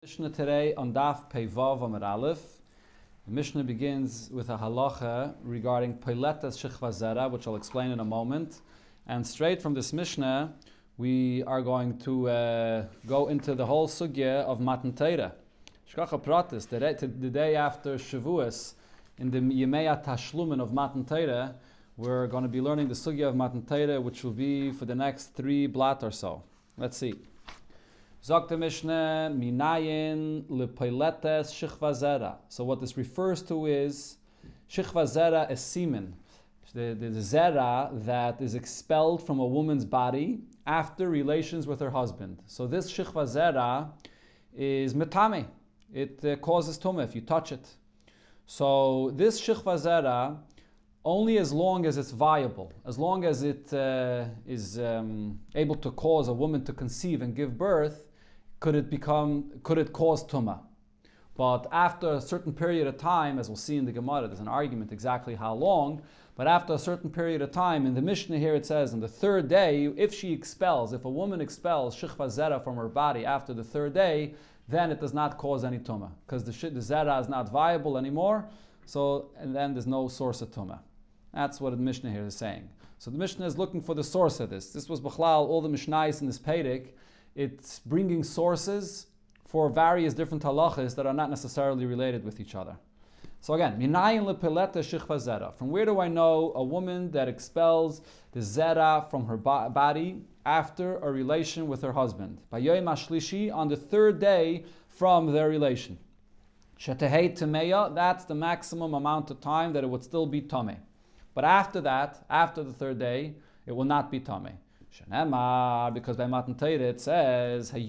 Mishnah today on Daf Pei Vav Amud Aleph. The Mishnah begins with a halacha regarding Peiletas Shechva Zera, which I'll explain in a moment. And straight from this Mishnah, we are going to go into the whole sugya of Matan Torah. Shkacha Pratis, the day after Shavuos, in the Yemei Tashlumin of Matan Torah, we're going to be learning the sugya of Matan Torah, which will be for the next 3 blat or so. Let's see. Zok the Mishnah, Minayin lepeiletes shechva zera. So what this refers to is shechva zera is semen, the zera that is expelled from a woman's body after relations with her husband. So this shechva zera is metame. It causes tumah if you touch it. So this shechva zera, only as long as it's viable, as long as it is able to cause a woman to conceive and give birth, could it cause tumah. But after a certain period of time, as we'll see in the Gemara, there's an argument exactly how long, but after a certain period of time, in the Mishnah here it says, on the 3rd day, if a woman expels shechva zera from her body after the 3rd day, then it does not cause any tumah, because the zera is not viable anymore, and then there's no source of tumah. That's what the Mishnah here is saying. So the Mishnah is looking for the source of this. This was B'chlal, all the Mishnayos in this Peirik. It's bringing sources for various different halachas that are not necessarily related with each other. So again, minayin lepeleta shechva zera. From where do I know a woman that expels the zera from her body after a relation with her husband? Bayoyim hashlishi, on the 3rd day from their relation. Shetehei tameya, that's the maximum amount of time that it would still be tameh. But after that, after the 3rd day, it will not be tameh. Because by Matan Torah it says that the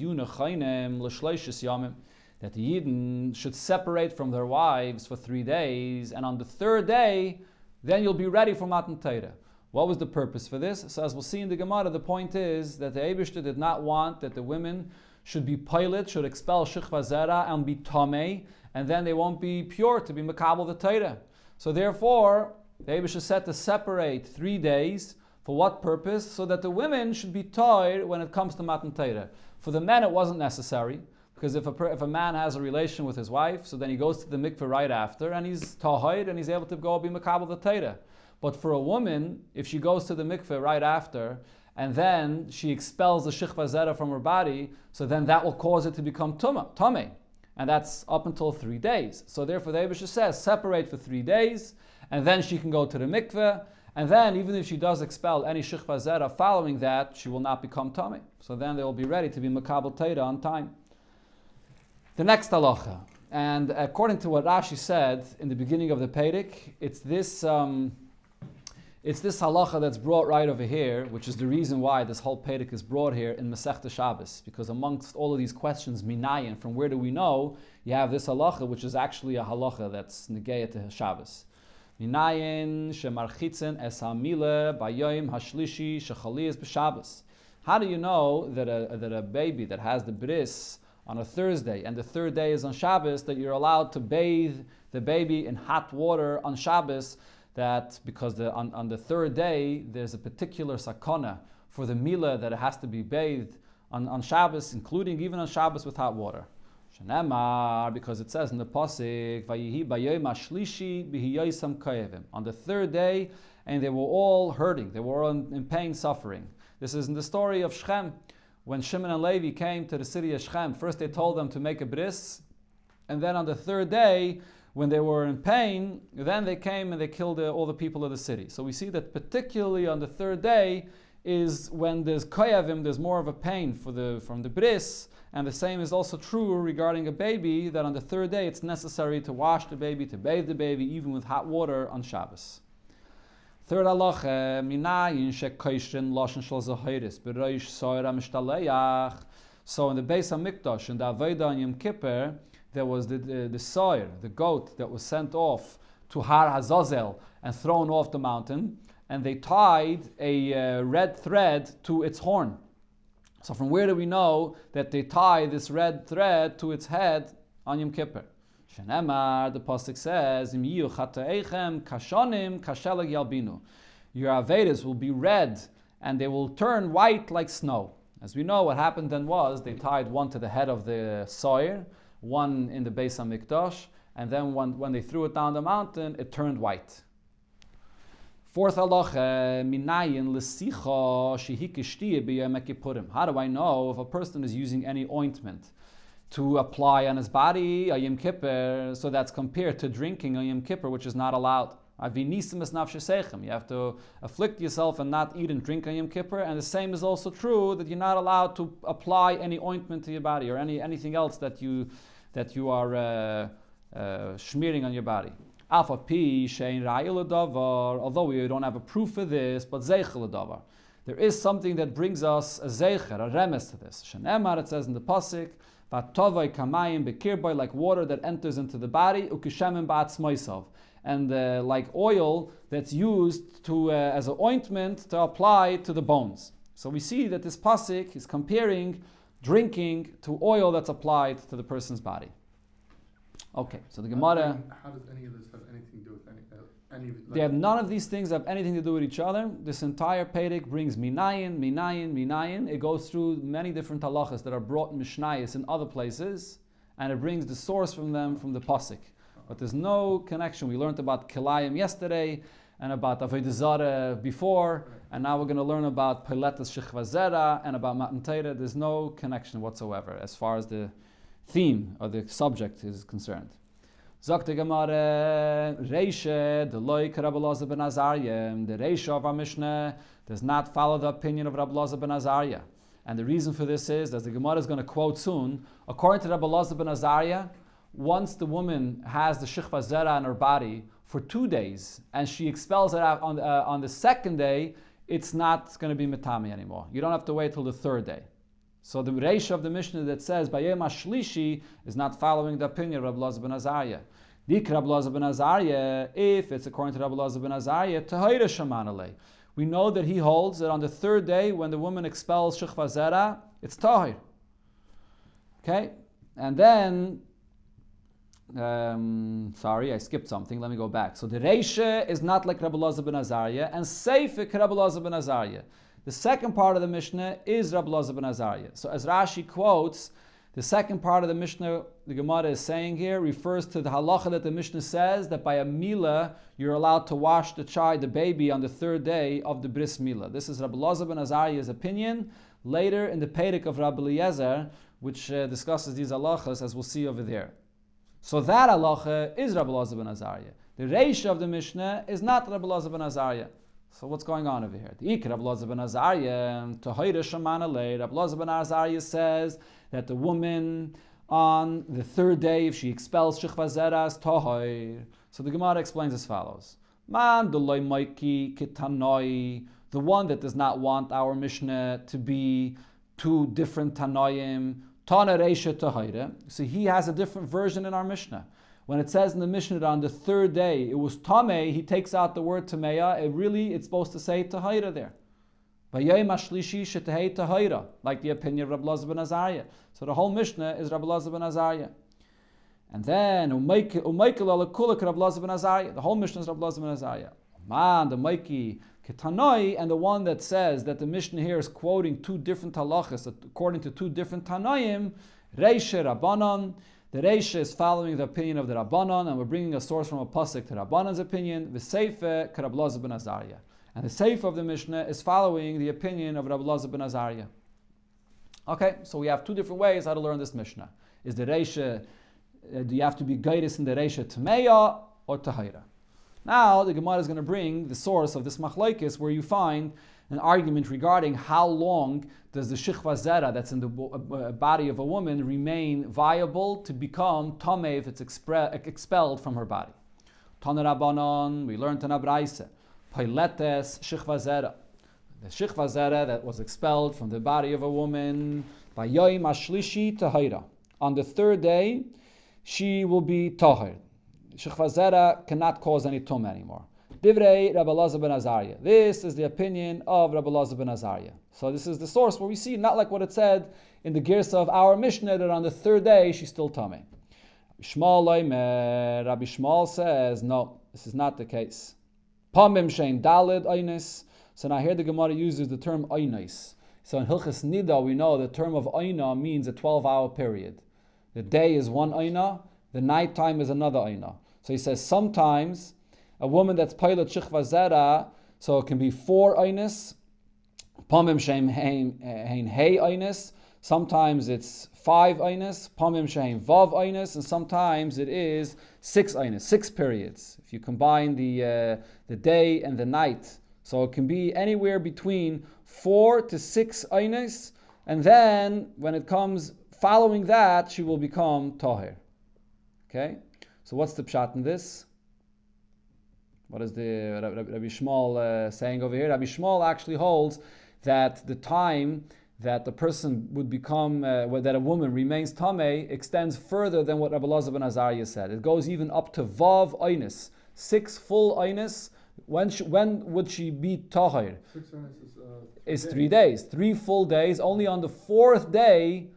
Yidden should separate from their wives for 3 days, and on the 3rd day, then you'll be ready for Matan Torah. What was the purpose for this? So as we'll see in the Gemara, the point is that the Eibishter did not want that the women should be pilot, should expel shechva zera and be tamei, and then they won't be pure to be makabel the Torah. So therefore, the Eibishter said to separate 3 days. For what purpose? So that the women should be tied when it comes to Matan Torah. For the men, it wasn't necessary, because if a man has a relation with his wife, so then he goes to the mikveh right after, and he's tahid, and he's able to go be makabel the Torah. But for a woman, if she goes to the mikveh right after, and then she expels the shechva zera from her body, so then that will cause it to become tameh, and that's up until 3 days. So therefore, the Eibishter says separate for 3 days, and then she can go to the mikveh. And then, even if she does expel any shechva zera following that, she will not become tameh. So then they will be ready to be makabel Torah on time. The next halacha, and according to what Rashi said in the beginning of the Peirik, it's this halacha that's brought right over here, which is the reason why this whole Peirik is brought here in Masechta Shabbos, because amongst all of these questions, minayin, from where do we know, you have this halacha, which is actually a halacha that's negayah to Shabbos. Minayin shemarchitzen es hamile bayoyim hashlishi shechalias b'Shabbos. How do you know that a baby that has the bris on a Thursday and the 3rd day is on Shabbos, that you're allowed to bathe the baby in hot water on Shabbos? That because on the 3rd day there's a particular sakana for the mila that it has to be bathed on Shabbos, including even on Shabbos with hot water. Because it says in the pasuk, "Vayihi bayoyim hashlishi b'hiyoisam kayevim." On the 3rd day, and they were all hurting; they were all in pain, suffering. This is in the story of Shechem, when Shimon and Levi came to the city of Shechem. First, they told them to make a bris, and then on the 3rd day, when they were in pain, then they came and they killed all the people of the city. So we see that particularly on the 3rd day is when there's kayevim, there's more of a pain from the bris. And the same is also true regarding a baby, that on the 3rd day it's necessary to wash the baby, to bathe the baby, even with hot water on Shabbos. 3rd halacha, minayin shekoishin loshen shel zahiris b'roish soira mishtaleach. So in the Beis HaMikdash, in the Avodah on Yom Kippur, there was the soir, the goat that was sent off to Har Hazazel and thrown off the mountain, and they tied a red thread to its horn. So from where do we know that they tie this red thread to its head on Yom Kippur? Shenemar, the pasuk says, "Im yiyu chataeichem kashonim kashelag yalbinu." Your avedas will be red, and they will turn white like snow. As we know, what happened then was they tied one to the head of the soir, one in the Beis HaMikdash, and then when they threw it down the mountain, it turned white. Fourth halacha, minayin l'sicha shehikishtiye b'yom kippurim. How do I know if a person is using any ointment to apply on his body a Yom Kippur, so that's compared to drinking a Yom Kippur, which is not allowed? You have to afflict yourself and not eat and drink on Yom Kippur, and the same is also true that you're not allowed to apply any ointment to your body or anything else that you are smearing on your body. Although we don't have a proof for this, but there is something that brings us a zeicher, a remes to this. Shenemar, it says in the pasuk, like water that enters into the body, and like oil that's used to as an ointment to apply to the bones. So we see that this pasuk is comparing drinking to oil that's applied to the person's body. Okay, so the Gemara. How does any of this have anything to do with any of it? They have none of these things have anything to do with each other. This entire Perek brings minayin. It goes through many different halachas that are brought in Mishnayos in other places, and it brings the source from them from the pasuk. But there's no connection. We learned about Kilayim yesterday and about Avodah Zarah before, and now we're going to learn about Piletas Shechva Zera and about Matan Torah. There's no connection whatsoever as far as the theme or the subject is concerned. Zakte Gemara, Reisha, the Loik Rabbi Elazar ben Azariah, the Reisha of our Mishnah does not follow the opinion of Rabbi Elazar ben Azariah. And the reason for this is, as the Gemara is going to quote soon, according to Rabbi Elazar ben Azariah, once the woman has the Shechva Zera on her body for 2 days and she expels it out on the second day, it's not going to be metame anymore. You don't have to wait till the third day. So the Reisha of the Mishnah that says Bayem Ashlishi is not following the opinion of Rabbi Elazar ben Azariah. Dik Rabbi Elazar ben Azariah, if it's according to Rabbi Elazar ben Azariah, Tahira Shamanale. We know that he holds that on the third day when the woman expels Shechva Zera, it's Tahir. Okay? And then sorry, I skipped something. Let me go back. So the Reisha is not like Rabbi Elazar ben Azariah, and Seifik Rabbi Elazar ben Azariah. The second part of the Mishnah is Rabbi Elazar ben Azariah. So as Rashi quotes, the second part of the Mishnah, the Gemara is saying here, refers to the halacha that the Mishnah says that by a milah, you're allowed to wash the baby on the third day of the bris milah. This is Rabbi Elazar ben Azariah's opinion. Later in the Perek of Rabbi Eliezer, which discusses these halachas, as we'll see over there. So that halacha is Rabbi Elazar ben Azariah. The Reisha of the Mishnah is not Rabbi Elazar ben Azariah. So what's going on over here? The Rabbi Elazar ben Azariah, Tahira Shamanale, Rabbi Elazar ben Azariah says that the woman on the third day, if she expels Shechva Zera, is Tahir. So the Gemara explains as follows. Man Doloi Maiki Kitanoi, the one that does not want our Mishnah to be two different Tanoim, Tana Reisha Tahira. So he has a different version in our Mishnah. When it says in the Mishnah that on the third day it was Tameh, he takes out the word Tameya. It's supposed to say Tahira there. Vayayim Ashlishi Shetahei Tahira, like the opinion of Rabbi Elazar ben Azariah. So the whole Mishnah is Rabbi Elazar ben Azariah. And then Umaikel Alakulak Rabbi Elazar ben Azariah. The whole Mishnah is Rabbi Elazar ben Azariah. Man, the Maiki Ketanoi, and the one that says that the Mishnah here is quoting two different halachas according to two different Tanoim, Reisha Rabbanon. The Reisha is following the opinion of the Rabbanon, and we're bringing a source from a pasuk to Rabbanon's opinion, the Seife Rabbi Elazar ben Azariah. And the Seife of the Mishnah is following the opinion of Rabbi Elazar ben Azariah. Okay, so we have two different ways how to learn this Mishnah. Is the Reisha, do you have to be guided in the Reisha Tameya or Tahira? Now the Gemara is going to bring the source of this machlokes where you find an argument regarding how long does the Shechva Zera that's in the body of a woman remain viable to become Tameh if it's expelled from her body. Tana Rabbanon, we learned in Abraisa, Piletes Shechva Zera. The Shechva Zera that was expelled from the body of a woman by Yoim Ashlishi Tahira. On the third day, she will be Tahir. Shechva Zera cannot cause any tum anymore. Divrei Rabbi Elazar ben Azariah. This is the opinion of Rabbi Elazar ben Azariah. So this is the source where we see not like what it said in the Girsa of our Mishnah that on the third day she's still tamei. Rabbi Shmuel says no, this is not the case. Pamim shein dalid einis. So now here the Gemara uses the term einis. So in Hilchas Nida we know the term of eina means a 12-hour period. The day is one aina, the night time is another aina. So he says sometimes a woman that's peilat shichva zera, so it can be 4 ainis, pamim sheim hein hey ainis. Sometimes it's 5 ainis, pamim sheim vav ainis, and sometimes it is 6 ainis, 6 periods. If you combine the day and the night, so it can be anywhere between 4 to 6 ainis, and then when it comes following that, she will become tahir. Okay, so what's the pshat in this? What is the Rabbi Shmuel saying over here? Rabbi Shmuel actually holds that the time that the person would become, that a woman remains tameh, extends further than what Rabbi Elazar ben Azariah said. It goes even up to vav einis, 6 full einis. When would she be tahir? 6 einis is 3 days, 3 full days. Only on the fourth day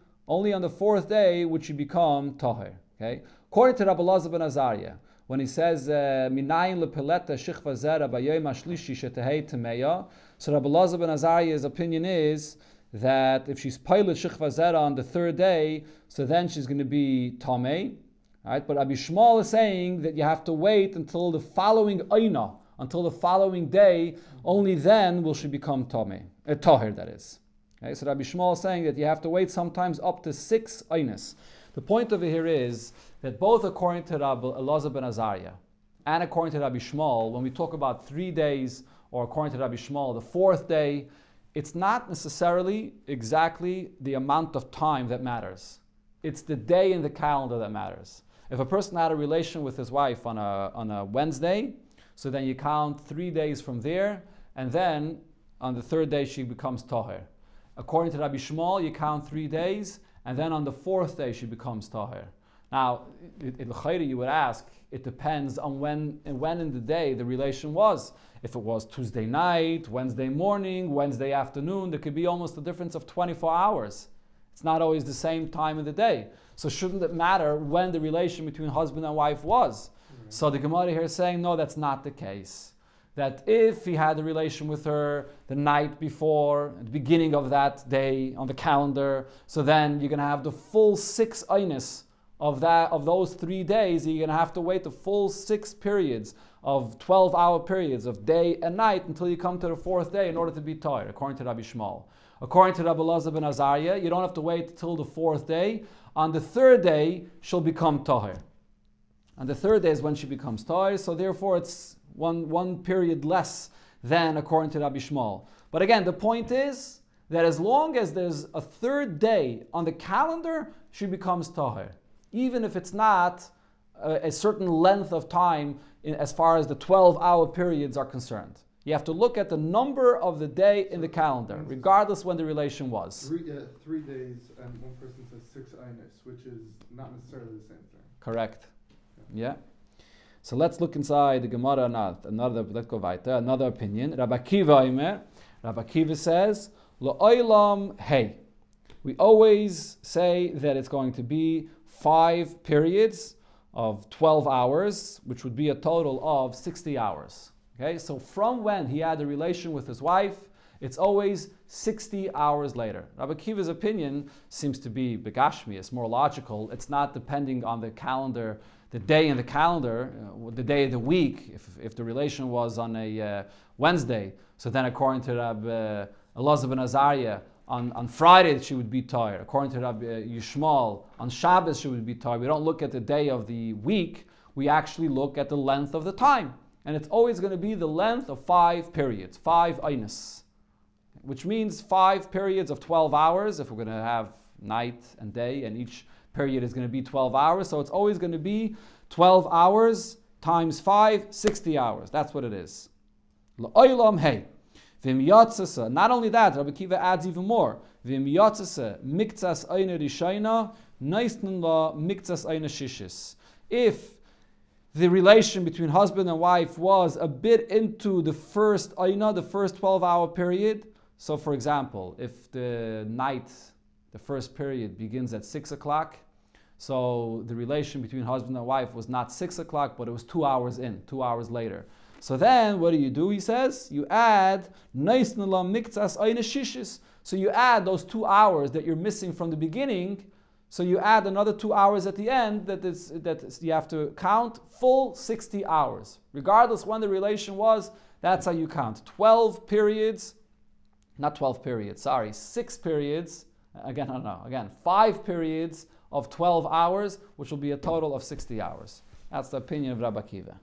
would she become tahir. Okay, according to Rabbi Elazar ben Azariah, when he says minayin lepeleta shichva zera bayom hashlishi shetehei tameya, so Rabbi Elazar ben Azariah's opinion is that if she's peilat shichva zera on the 3rd day, so then she's going to be tamei, right? But Rabbi Shmuel is saying that you have to wait until the following aina, until the following day. Only then will she become tamei, tahir, that is. Okay, so Rabbi Shmuel is saying that you have to wait sometimes up to 6 ainis. The point over here is that both according to Rabbi Elazar ben Azariah and according to Rabbi Shmuel, when we talk about 3 days, or according to Rabbi Shmuel, the 4th day, it's not necessarily exactly the amount of time that matters. It's the day in the calendar that matters. If a person had a relation with his wife on a Wednesday, so then you count 3 days from there, and then on the 3rd day she becomes tahir. According to Rabbi Shmuel, you count 3 days, and then on the 4th day she becomes tahir. Now, in l'chayri you would ask, it depends on when in the day the relation was. If it was Tuesday night, Wednesday morning, Wednesday afternoon, there could be almost a difference of 24 hours. It's not always the same time of the day. So shouldn't it matter when the relation between husband and wife was? Mm-hmm. So the Gemara here is saying, no, that's not the case. That if he had a relation with her the night before, at the beginning of that day on the calendar, so then you're going to have the full 6 ainis of those 3 days. You're going to have to wait the full 6 periods of 12-hour periods of day and night until you come to the 4th day in order to be tahir, according to Rabbi Shmuel. According to Rabbi Elazar ben Azariah, you don't have to wait till the 4th day. On the 3rd day, she'll become tahir. On the 3rd day is when she becomes tahir, so therefore it's one period less than according to Rabbi Shmuel. But again, the point is that as long as there's a 3rd day on the calendar, she becomes tahir. Even if it's not a certain length of time as far as the 12-hour periods are concerned. You have to look at the number of the day in the calendar, regardless when the relation was. 3 days, and one person says 6 einis, which is not necessarily the same thing. Correct. Yeah. So let's look inside the Gemara. Let's go weiter. Another opinion. Rabbi Kiva says, L'olam hey. We always say that it's going to be 5 periods of 12 hours, which would be a total of 60 hours. Okay, so from when he had a relation with his wife, it's always 60 hours later. Rabbi Kiva's opinion seems to be begashmi, it's more logical. It's not depending on the calendar, the day in the calendar, the day of the week. If the relation was on a Wednesday, so then according to Rabbi Elazar ben Azariah, on Friday she would be tahir. According to Rabbi Yishmael, on Shabbos she would be tahir. We don't look at the day of the week, we actually look at the length of the time. And it's always going to be the length of 5 periods, 5 ainis, which means 5 periods of 12 hours, if we're going to have night and day, and each period is going to be 12 hours. So it's always going to be 12 hours times 5, 60 hours. That's what it is. L'olam hey. Not only that, Rabbi Kiva adds even more. Miktsas eine rishayna, neisten la miktsas eine shishis. If the relation between husband and wife was a bit into the first aina, the first 12-hour period. So for example, if the night, the first period begins at 6 o'clock, so the relation between husband and wife was not 6 o'clock, but it was 2 hours in, 2 hours later. So then what do? He says, you add so you add those 2 hours that you're missing from the beginning. So you add another 2 hours at the end, that you have to count full 60 hours. Regardless when the relation was, that's how you count. 12 periods, not 12 periods, sorry, 6 periods, again, 5 periods of 12 hours, which will be a total of 60 hours. That's the opinion of Rabbi Akiva.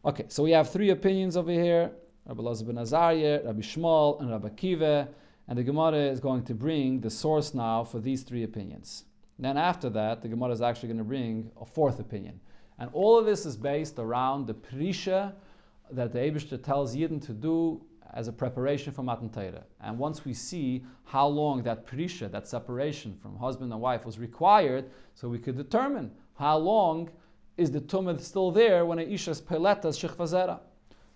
Okay, so we have 3 opinions over here, Rabbi Elazar ben Azariah, Rabbi Shmuel, and Rabbi Akiva, and the Gemara is going to bring the source now for these 3 opinions. Then after that, the Gemara is actually going to bring a 4th opinion. And all of this is based around the Prisha that the Eibishter tells Yidden to do as a preparation for Matan Torah. And once we see how long that Prisha, that separation from husband and wife was required, so we could determine how long is the Tumah still there when an Isha is Peletas Shechva Zera.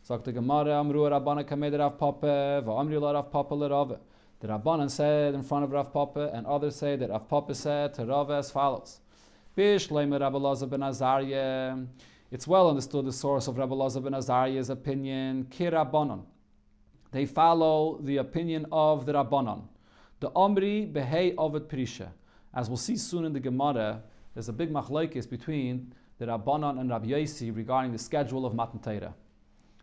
Sagt the Gemara, Amru Rabbana Kamed Rav Papa, Va'amri la Rav Papa le Rava. The Rabbanan said in front of Rav Papa, and others say that Rav Papa said to Rava as follows. Bish Leimer Rabbi Elazar ben Azariah. It's well understood the source of Rabbi Elazar ben Azariah's opinion, Ki Rabbanan. They follow the opinion of the Rabbanan. The Omri Behei Ovet Prisha. As we'll see soon in the Gemara, there's a big machlokes between the Rabbanan and Rabbi Yosi regarding the schedule of Matan Torah.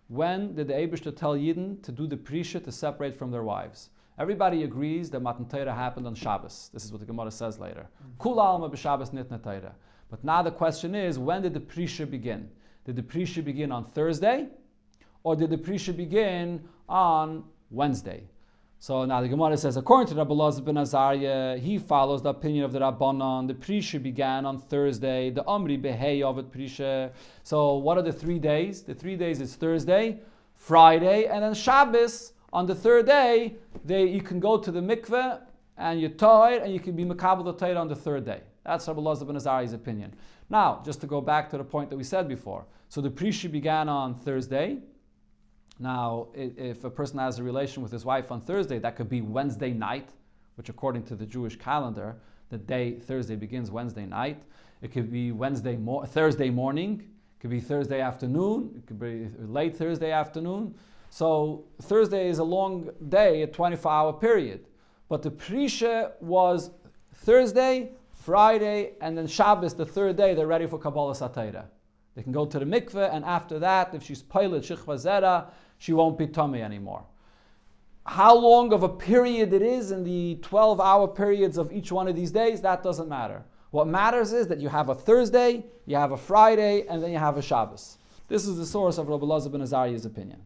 When did the Eibishter tell Yidden to do the Prisha to separate from their wives? Everybody agrees that Matan Torah happened on Shabbos. This is what the Gemara says later. Kula alma b'Shabbos nitna Torah. But now the question is, when did the Prisha begin? Did the Prisha begin on Thursday? Or did the Prisha begin on Wednesday? So now the Gemara says, according to Rabbi Elazar ben Azariah, he follows the opinion of the Rabbanan. The Prisha began on Thursday. The Omri behei ovet Prisha. So what are the 3 days? The 3 days is Thursday, Friday, and then Shabbos. On the 3rd day, you can go to the mikveh and you're tired, and you can be makabel the Torah on the 3rd day. That's Rabbi Elazar ben Azariah's opinion. Now, just to go back to the point that we said before. So the Prisha began on Thursday. Now, if a person has a relation with his wife on Thursday, that could be Wednesday night, which according to the Jewish calendar, the day Thursday begins Wednesday night. It could be Thursday morning. It could be Thursday afternoon. It could be late Thursday afternoon. So Thursday is a long day, a 24-hour period. But the Prisha was Thursday, Friday, and then Shabbos, the 3rd day, they're ready for Kabbalah Satayra. They can go to the mikveh, and after that, if she's Peilet Shechva Zera, she won't be Tomei anymore. How long of a period it is in the 12-hour periods of each one of these days, that doesn't matter. What matters is that you have a Thursday, you have a Friday, and then you have a Shabbos. This is the source of Rabbi Elazar ben Azariah's opinion.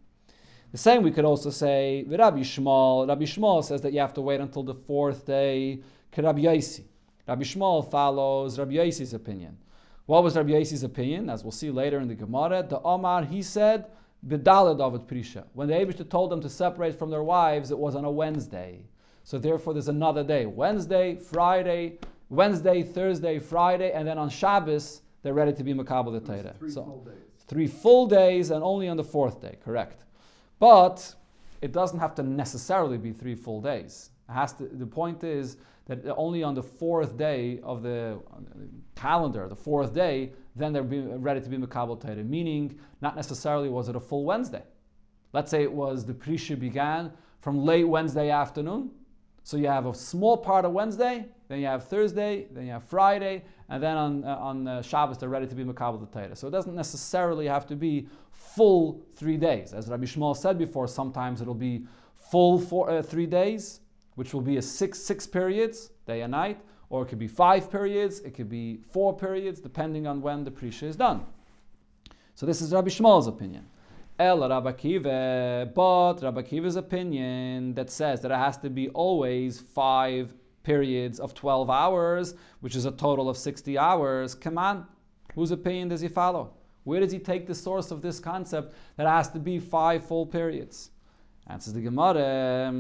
The same we could also say with Rabbi Shmuel. Rabbi Shmuel says that you have to wait until the 4th day. Rabbi Yosi. Rabbi Shmuel follows Rabbi Yosi's opinion. What was Rabbi Yosi's opinion? As we'll see later in the Gemara, the Omar, he said, B'dalad David Prisha. When the Eibishter told them to separate from their wives, it was on a Wednesday. So therefore there's another day. Wednesday, Thursday, Friday, and then on Shabbos, they're ready to be Makabel the Torah. 3 full days. 3 full days, and only on the 4th day, correct. But it doesn't have to necessarily be 3 full days. The point is that only on the 4th day of the calendar, the 4th day, then they're ready to be Makabel Torah. Meaning, not necessarily was it a full Wednesday. Let's say it was the Prisha began from late Wednesday afternoon. So you have a small part of Wednesday, then you have Thursday, then you have Friday, and then on Shabbos they're ready to be Makabel the Torah. So it doesn't necessarily have to be full 3 days. As Rabbi Shmuel said before, sometimes it'll be full 3 days, which will be a six periods, day and night, or it could be 5 periods, it could be 4 periods, depending on when the Prisha is done. So this is Rabbi Shmuel's opinion. El Rabbi Akiva, but Rabbi Akiva's opinion that says that it has to be always 5 periods of 12 hours, which is a total of 60 hours. Come on, whose opinion does he follow? Where does he take the source of this concept that it has to be 5 full periods? Answers the Gemara,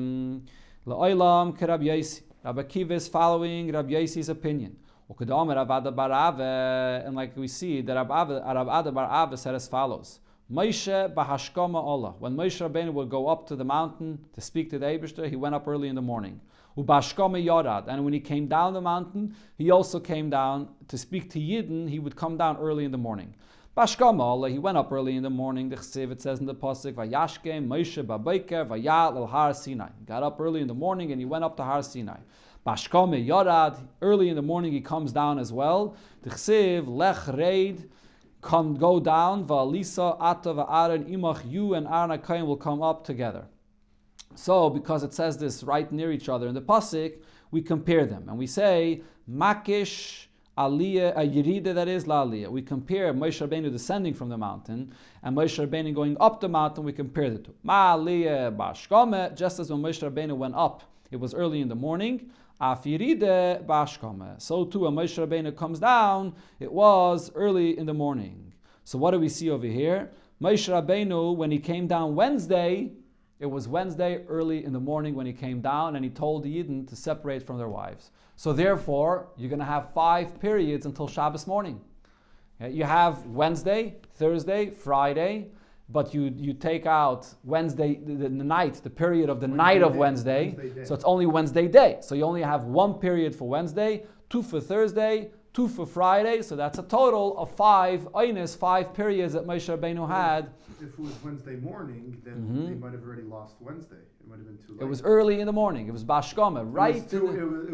La'olam ke Rabbi Yosi. Rabbi Akiva is following Rabbi Yosi's opinion. And like we see, that Rabbi Ada bar Ava said as follows. Moshe bahashkama Allah. When Moshe Rabbeinu would go up to the mountain to speak to the Eibishter, he went up early in the morning. Ubashkama yorad. And when he came down the mountain, he also came down to speak to Yidden. He would come down early in the morning. Bashkama Allah, he went up early in the morning. The Chesiv, it says in the pasuk, Vayashkem Moshe babayker vayal el Har Sinai. He got up early in the morning and he went up to Har Sinai. Bashkome Yorad, early in the morning he comes down as well. T'chsiv lech reid, come go down. Va'alisa ata va'aron imach, you and Aaron HaKohen will come up together. So, because it says this right near each other in the pasuk, we compare them and we say makish aliyah, a yerida, that is la aliyah. We compare Moshe Rabbeinu descending from the mountain and Moshe Rabbeinu going up the mountain. We compare the two. Ma aliyah bashkome, just as when Moshe Rabbeinu went up, it was early in the morning. Af yerida bashkome. So too, when Moshe Rabbeinu comes down, it was early in the morning. So what do we see over here? Moshe Rabbeinu, when he came down Wednesday, it was Wednesday early in the morning when he came down, and he told the Yidden to separate from their wives. So therefore, you're going to have 5 periods until Shabbos morning. You have Wednesday, Thursday, Friday, but you take out Wednesday, the night, the period of the night of Wednesday, so it's only Wednesday day. So you only have 1 period for Wednesday, 2 for Thursday, 2 for Friday, so that's a total of 5 periods that Moshe Rabbeinu had. If it was Wednesday morning, then they might have already lost Wednesday. It might have been too late. It was early in the morning. It was Bashkama, right? It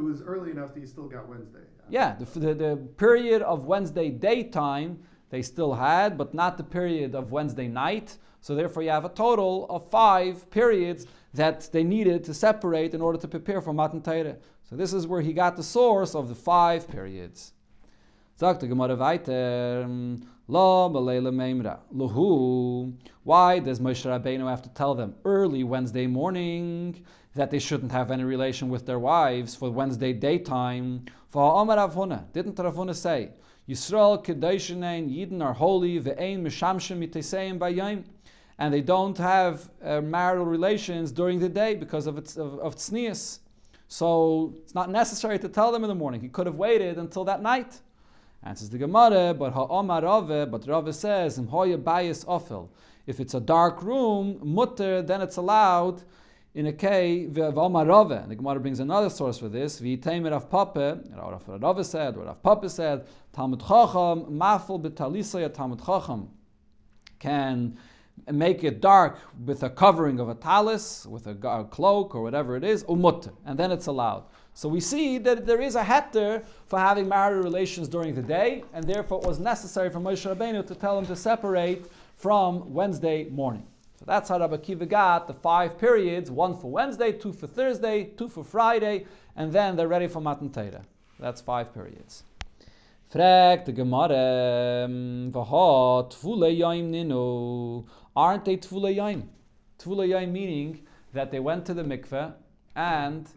was early enough that you still got Wednesday. Yeah, the period of Wednesday daytime they still had, but not the period of Wednesday night. So therefore you have a total of 5 periods that they needed to separate in order to prepare for Matan Torah. So this is where he got the source of the 5 periods. Sagt the Gemara weiter, La Balela Meimra. Luhu. Why does Moshe Rabbeinu have to tell them early Wednesday morning that they shouldn't have any relation with their wives for Wednesday daytime? For Amar Rav Huna, didn't Rav Huna say, Yisrael Kedoshenein, Yidden are holy, ve'ein mishamshem miteseim bayayim, and they don't have marital relations during the day because of tznius. So it's not necessary to tell them in the morning. He could have waited until that night. Answers the Gemara, but Rava says, if it's a dark room, mutter, then it's allowed in a cave. The Gemara brings another source for this. Rava said, or Rav Papa said, Talmud Chacham, mafel b'talisaya Talmud Chacham can make it dark with a covering of a talis, with a cloak or whatever it is, umutter, and then it's allowed. So we see that there is a heter for having marital relations during the day, and therefore it was necessary for Moshe Rabbeinu to tell them to separate from Wednesday morning. So that's how Rabbi Akiva got the 5 periods, 1 for Wednesday, 2 for Thursday, 2 for Friday, and then they're ready for Matan Torah. That's 5 periods. Frag the Gemara, v'ha tvulei yayim ninu. Aren't they tvulei yayim? Tvulei yayim meaning that they went to the mikveh, and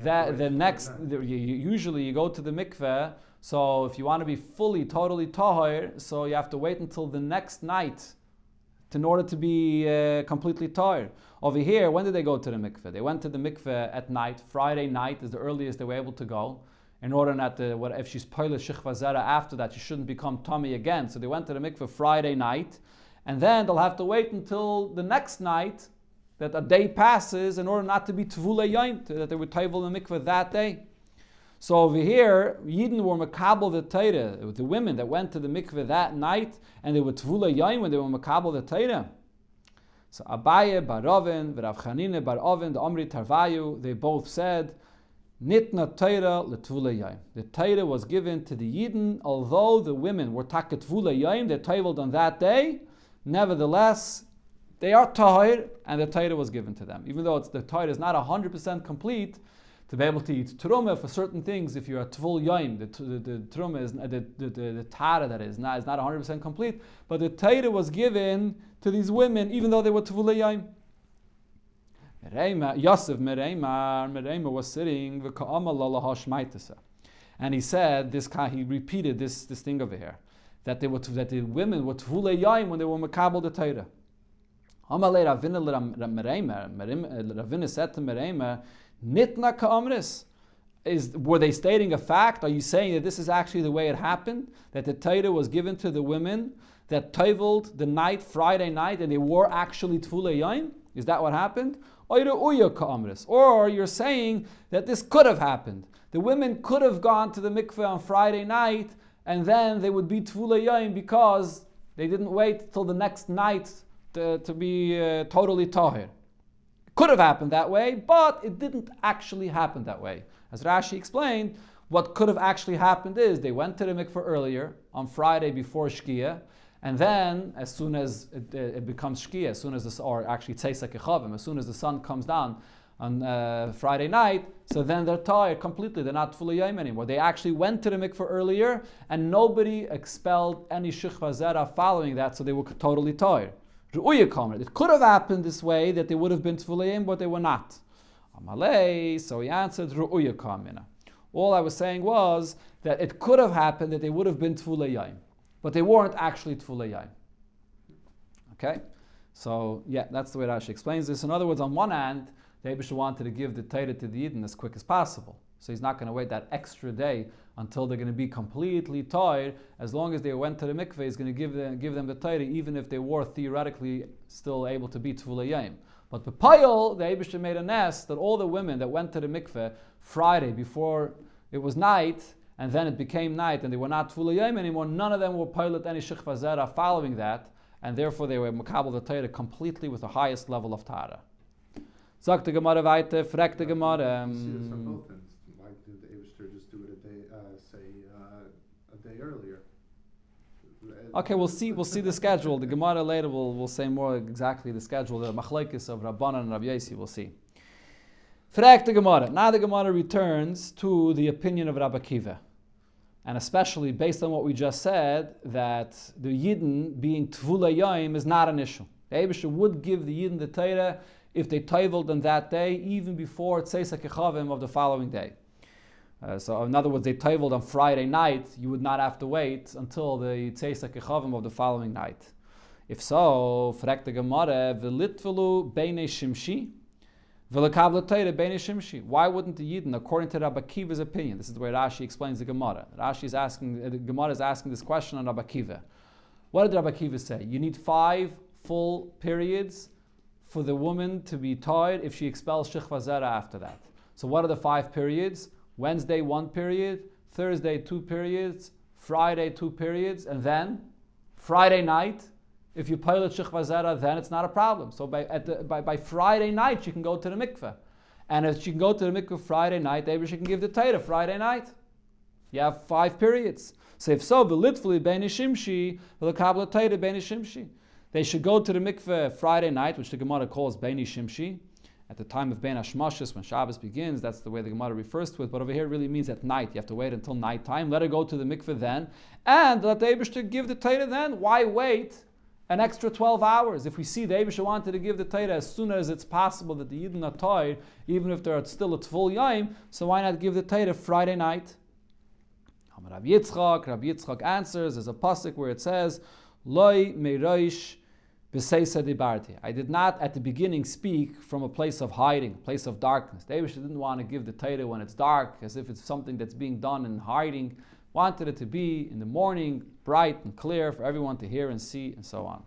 that the next, usually you go to the mikveh, so if you want to be fully, totally tahir, so you have to wait until the next night in order to be completely tahir. Over here, when did they go to the mikveh? They went to the mikveh at night. Friday night is the earliest they were able to go. In order not to, if she's poiled shechva zera after that, she shouldn't become tummy again. So they went to the mikveh Friday night, and then they'll have to wait until the next night, that a day passes, in order not to be tvulei yayim, that they would taivel the mikveh that day. So over here, Yidden were makabel the Torah, the women that went to the mikveh that night, and they were tvulei yayim when they were makabel the Torah. So Abaye bar Ravin, Rav Chanine bar Oven, the Omri Tarvayu, they both said, Nitna Torah letvulei yayim. The Torah was given to the Yidden, although the women were taket tvulei yayim, they taveled on that day. Nevertheless, they are tahir, and the Torah was given to them. Even though the Torah is not 100% complete, to be able to eat truma for certain things, if you're a tvul yayim, the truma is the tara that is not 100% complete. But the Torah was given to these women, even though they were tvulei yayim. Yosef Mereima was sitting, and he said he repeated this thing over here, that the women were tvulei yayim when they were makabel the Torah. Ravina said to Mereima, Nitna ka'amris. Were they stating a fact? Are you saying that this is actually the way it happened? That the Torah was given to the women that taveled the night, Friday night, and they were actually tvulei yayim? Is that what happened? Or you're saying that this could have happened. The women could have gone to the mikveh on Friday night, and then they would be tvulei yayim because they didn't wait till the next night to be totally tahir. Could have happened that way, but it didn't actually happen that way. As Rashi explained, what could have actually happened is they went to the mikveh earlier on Friday before Shkia, and then as soon as it becomes Shkia, as soon as the sun comes down on Friday night, so then they're tired completely. They're not fully yom anymore. They actually went to the mikveh earlier, and nobody expelled any shechva zera following that, so they were totally tired. It could have happened this way, that they would have been tefullayim, but they were not. Amalei, so he answered, Ru'uya kamina. All I was saying was that it could have happened that they would have been tefullayim, but they weren't actually tefullayim. Okay? So, yeah, that's the way Rashi explains this. In other words, on one hand, the Eibusher wanted to give the Torah to the Yidden as quick as possible. So he's not going to wait that extra day until they're going to be completely tired. As long as they went to the mikveh, he's going to give them the Torah, even if they were theoretically still able to be tefullayim. But B'Payil, the Eibusher made a nest that all the women that went to the mikveh Friday before it was night, and then it became night, and they were not tefullayim anymore, none of them were pilot any shechva zera following that, and therefore they were makabel the Torah completely with the highest level of Tara. Sagt the Gemara weiter, fragt the Gemara. Why did the Eibusher just do it a day earlier? Okay, we'll see the schedule. The Gemara later will say more exactly the schedule. The machlekes of Rabbanan and Rabbi Yossi, we'll see. Fragt the Gemara. Now the Gemara returns to the opinion of Rabbi Akiva, and especially based on what we just said, that the Yidden being tefullayim is not an issue. The Eibusher would give the Yidden the Torah if they toiveled on that day, even before Tzeisa Kechavim of the following day. So in other words, they toiveled on Friday night, you would not have to wait until the Tzeisa Kechavim of the following night. If so, fragt the Gemara, v'litvelu beinei shimshi, v'lekabla Torah beinei shimshi. Why wouldn't the Yidden, according to Rabbi Akiva's opinion, this is the way Rashi explains the Gemara. The Gemara is asking this question on Rabbi Akiva. What did Rabbi Akiva say? You need 5 full periods for the woman to be tired if she expels shechva zera after that. So what are the 5 periods? Wednesday 1 period, Thursday 2 periods, Friday 2 periods, and then Friday night, if you pilot shechva zera, then it's not a problem. So by Friday night, she can go to the mikveh. And if she can go to the mikveh Friday night, maybe she can give the Torah Friday night. You have 5 periods. So if so, v'litvli beinei shimshi, v'lekabla Torah beinei shimshi. They should go to the mikveh Friday night, which the Gemara calls beinei shimshi, at the time of Bein Hashmashis, when Shabbos begins. That's the way the Gemara refers to it. But over here it really means at night. You have to wait until nighttime. Let her go to the mikveh then. And let the Eibusher give the Torah then. Why wait an extra 12 hours? If we see the Eibusher wanted to give the Torah as soon as it's possible that the Yidden are tired, even if they're still at full yom, so why not give the Torah Friday night? Rabbi Yitzchak answers, there's a pasuk where it says, Loi meirosh b'seisa dibarti. I did not at the beginning speak from a place of hiding, place of darkness. The Eibusher didn't want to give the Torah when it's dark, as if it's something that's being done in hiding. Wanted it to be in the morning, bright and clear for everyone to hear and see, and so on.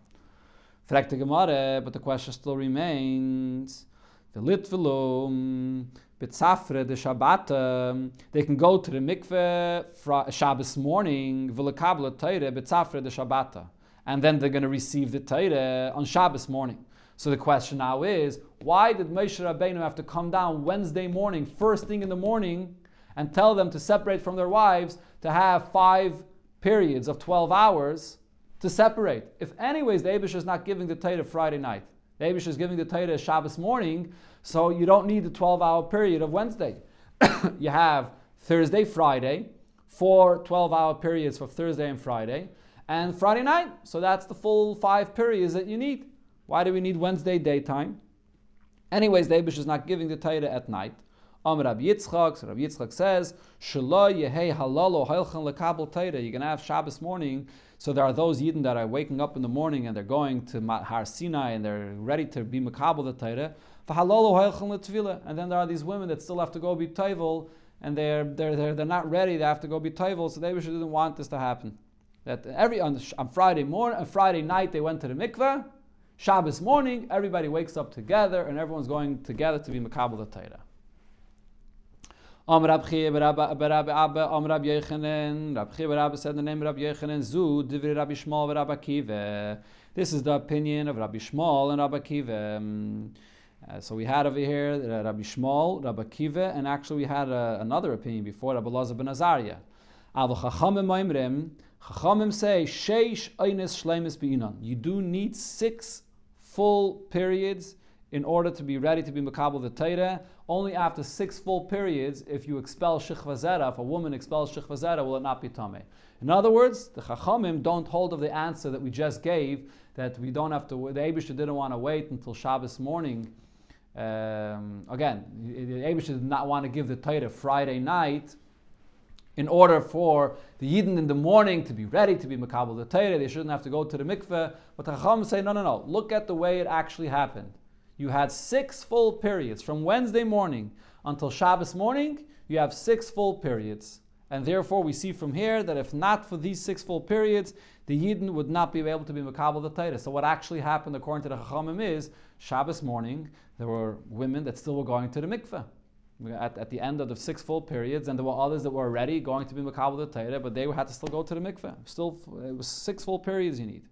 Fragt the Gemara, but the question still remains. The litvelu b'tzafre de Shabbat. They can go to the mikveh Shabbos morning, v'lekabla Torah b'tzafre de Shabbat, and then they're going to receive the Torah on Shabbos morning. So the question now is, why did Moshe Rabbeinu have to come down Wednesday morning, first thing in the morning, and tell them to separate from their wives, to have 5 periods of 12 hours to separate? If anyways, the Eibusher is not giving the Torah Friday night. The Eibusher is giving the Torah Shabbos morning, so you don't need the 12-hour period of Wednesday. You have Thursday, Friday, 4 12-hour periods for Thursday and Friday, and Friday night. So that's the full 5 periods that you need. Why do we need Wednesday daytime? Anyways, the Eibusher is not giving the Torah at night. Rabbi Yitzchak, so Rabbi Yitzchak says, Shelo yehei halalo hailchen lekabel Torah. You're going to have Shabbos morning. So there are those Yidden that are waking up in the morning and they're going to Har Sinai and they're ready to be makabel the Torah. V'halalo hailchen letvila. And then there are these women that still have to go be toivel and they're not ready. They have to go be toivel. So the Eibusher didn't want this to happen. That on Friday morning, on Friday night they went to the mikveh. Shabbos morning, everybody wakes up together and everyone's going together to be makabel the Torah. Rab Chia said the name of Rabbi Yochanan, Zu Divri Rabbi Shmuel v'Rabbi Akiva. This is the opinion of Rabbi Shmuel and Rabbi Akiva. So we had over here Rabbi Shmuel, Rabbi Kiva, and actually we had another opinion before, Rabbi Elazar ben Azariah. Chachamim say, Sheish Einis Shleimis B'inan. You do need 6 full periods in order to be ready to be Makabel the Torah. Only after 6 full periods, if you expel Shechva Zera, if a woman expels Shechva Zera, will it not be Tameh. In other words, the Chachamim don't hold of the answer that we just gave, that we don't have to, the Eibusher didn't want to wait until Shabbos morning. Again, the Eibusher did not want to give the Torah Friday night in order for the Yidden in the morning to be ready to be Makabel the Torah. They shouldn't have to go to the mikveh. But the Chachamim say, no. Look at the way it actually happened. You had 6 full periods. From Wednesday morning until Shabbos morning, you have 6 full periods. And therefore, we see from here that if not for these 6 full periods, the Yidden would not be able to be Makabel the Torah. So what actually happened, according to the Chachamim, is Shabbos morning, there were women that still were going to the mikveh at the end of the 6 full periods, and there were others that were already going to be Makabel the Torah, but they had to still go to the mikveh. Still, it was 6 full periods you need.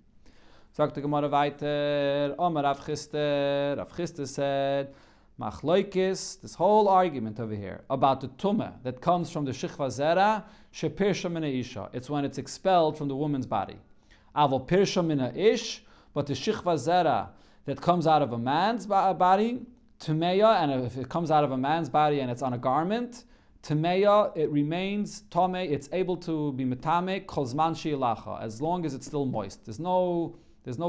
Sagt the Gemara weiter, Omar Rav Chisda said, Machloikis, this whole argument over here about the tumah that comes from the Shechva Zera, shepirsha mina isha. It's when it's expelled from the woman's body. Aval pirsha mina ish, but the Shechva Zera that comes out of a man's body, Tumeya, and if it comes out of a man's body and it's on a garment, Tumeya, it remains Tome, it's able to be Metame, Kolzman Shi'alacha, as long as it's still moist. There's no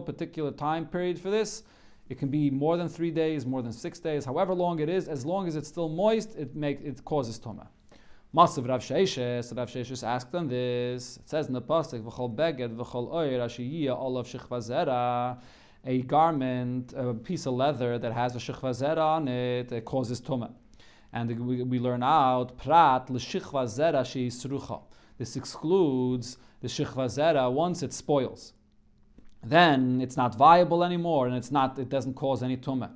particular time period for this. It can be more than 3 days, more than 6 days, however long it is, as long as it's still moist, it causes Tuma. Masav Rav Sheishes, Rav Sheishes asked them this. It says in the pasuk, V'chol beged, v'chol oir, ashiyah, olav shechva zera, a garment, a piece of leather that has a shechva zera on it, it causes Tuma. And we learn out, prat l'shechva zera she'isrucha. This excludes the shechva zera once it spoils. Then it's not viable anymore, and it doesn't cause any tumah.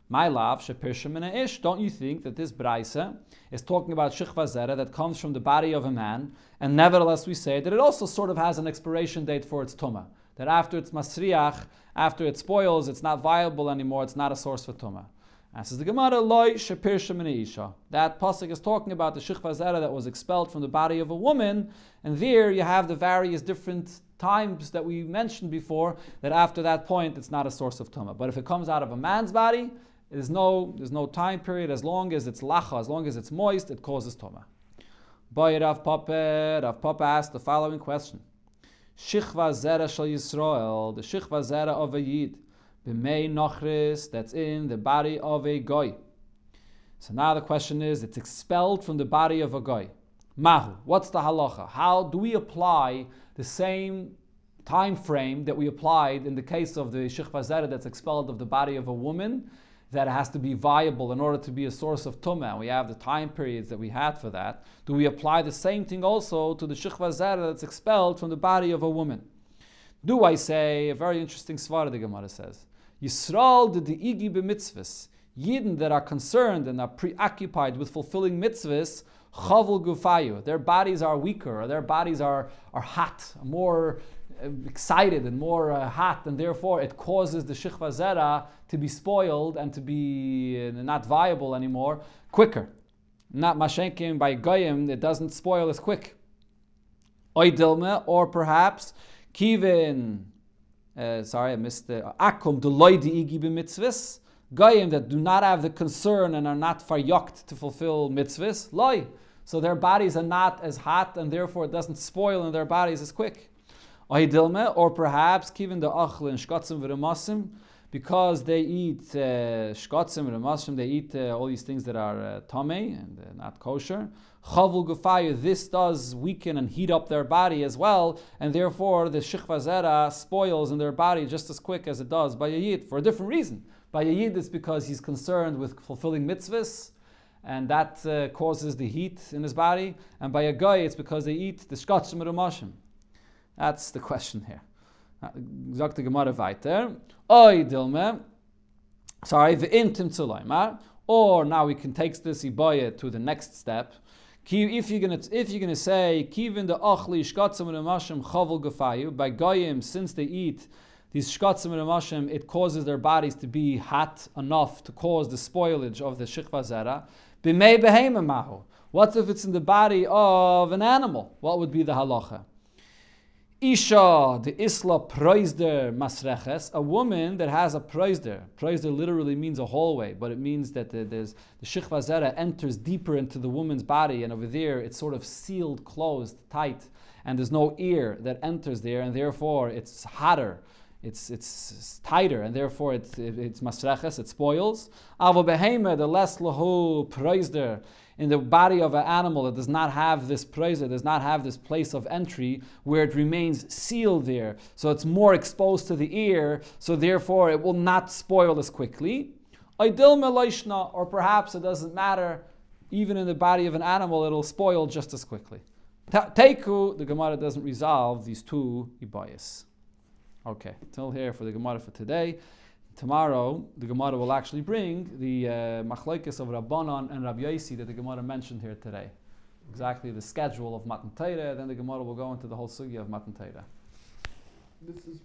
My love, shepirsha mina ish. Don't you think that this braisa is talking about shechva zera that comes from the body of a man, and nevertheless we say that it also sort of has an expiration date for its tumah. That after it's masriach, after it spoils, it's not viable anymore. It's not a source for tumah. And says the Gemara, loy shepirsha mina isha. That pasuk is talking about the shechva zera that was expelled from the body of a woman, and there you have the various different times that we mentioned before, that after that point it's not a source of tumah. But if it comes out of a man's body, there's no time period. As long as it's lacha, as long as it's moist, it causes tumah. Boy, Rav Papa asked the following question: Shichva zera shel Yisrael, the shichva zera of a yid, b'mei nochris, that's in the body of a goy. So now the question is, it's expelled from the body of a goy. Mahu, what's the halacha? How do we apply the same time frame that we applied in the case of the shechva zera that's expelled of the body of a woman, that it has to be viable in order to be a source of tumah? We have the time periods that we had for that. Do we apply the same thing also to the shechva zera that's expelled from the body of a woman? Do I say, a very interesting svara the Gemara says, Yisrael de igi b'mitzvahs, Yidden that are concerned and are preoccupied with fulfilling mitzvahs, Chavul gufayu, their bodies are weaker, or their bodies are hot, more excited and more hot, and therefore it causes the shechva zera to be spoiled and to be not viable anymore quicker. Not mashenkim by goyim, it doesn't spoil as quick. Oidilme, or perhaps kivin, I missed the akum deloidi igi b'mitzvahs, goyim that do not have the concern and are not faryokt to fulfill mitzvahs, loy. So their bodies are not as hot, and therefore it doesn't spoil in their bodies as quick. Or perhaps kivin the achlin shkotzim v'remasim, because they eat shkotzim v'remasim, they eat all these things that are tamei and not kosher. Chavul gufayu, this does weaken and heat up their body as well, and therefore the shechva zera spoils in their body just as quick as it does by a yid, for a different reason. By a yid, it's because he's concerned with fulfilling mitzvahs, and that causes the heat in his body. And by a guy, it's because they eat the shkotzim v'remashim. That's the question here. Sagt the Gemara weiter. Oy dilme. V'intim tzulaymar. Or now we can take this ibaya to the next step. If you're gonna say kivin the achli shkotzim v'remashim chavul gafayu, by goyim, since they eat these shkatzim and ramashim, it causes their bodies to be hot enough to cause the spoilage of the shikva zera. B'mei behema mahu. What if it's in the body of an animal? What would be the halacha? Isha, the isla proizder masreches, a woman that has a proizder. Proizder literally means a hallway, but it means that the shikva zera enters deeper into the woman's body, and over there it's sort of sealed, closed, tight, and there's no air that enters there, and therefore it's hotter. It's tighter, and therefore it's masreches, it spoils. Avo behema, the less lahu proizder, in the body of an animal that does not have this proizder, does not have this place of entry where it remains sealed there, so it's more exposed to the air, so therefore it will not spoil as quickly. Oidil meloishna, or perhaps it doesn't matter, even in the body of an animal it'll spoil just as quickly. Teiku, the Gemara doesn't resolve these two ibayas. Okay, till here for the Gemara for today. Tomorrow, the Gemara will actually bring the machlokes of Rabbanan and Rabbi Yosi that the Gemara mentioned here today. Exactly the schedule of Matan Torah, then the Gemara will go into the whole sugya of Matan Torah. This is